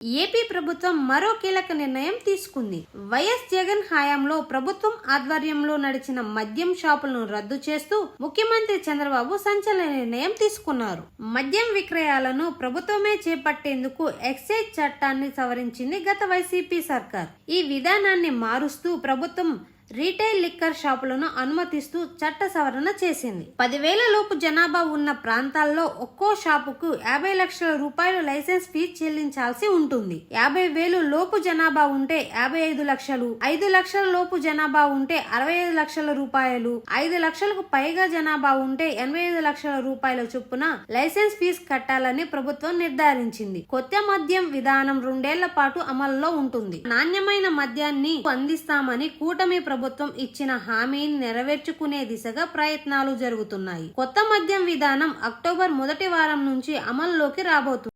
AP ప్రభుత్వం మరో కీలక నిర్ణయం తీసుకుంది. వైఎస్ జగన్ హయాంలో ప్రభుత్వం ఆధ్వర్యంలో నడిచిన మద్యం షాపులను రద్దు చేస్తూ ముఖ్యమంత్రి చంద్రబాబు సంచలన నిర్ణయం తీసుకున్నారు. మద్యం విక్రయాలను ప్రభుత్వమే చేపట్టేందుకు ఎక్సైజ్ చట్టాన్ని సవరించింది గత వైసీపీ సర్కార్. ఈ విధానాన్ని మారుస్తూ ప్రభుత్వం రీటైల్ లిక్కర్ షాపులను అనుమతిస్తూ చట్ట సవరణ చేసింది. 10,000 లోపు జనాభా ఉన్న ప్రాంతాల్లో ఒక్కో షాపుకు 50 లక్షల రూపాయలు లైసెన్స్ ఫీజు చెల్లించాల్సి ఉంటుంది. 50,000 లోపు జనాభా ఉంటే 55 లక్షలు, 5 లక్షల లోపు జనాభా ఉంటే 65 లక్షల రూపాయలు, 5 లక్షలకు పైగా జనాభా ఉంటే 85 లక్షల రూపాయల చొప్పున లైసెన్స్ ఫీజు కట్టాలని ప్రభుత్వం నిర్ధారించింది. కొత్త మద్యం విధానం 2 ఏళ్ల పాటు అమల్లో ఉంటుంది. నాణ్యమైన మద్యాన్ని అందిస్తామని కూటమి ప్రభుత్వం ఇచ్చిన హామీని నెరవేర్చుకునే దిశగా ప్రయత్నాలు జరుగుతున్నాయి. కొత్త మద్యం విధానం అక్టోబర్ మొదటి వారం నుంచి అమల్లోకి రాబోతుంది.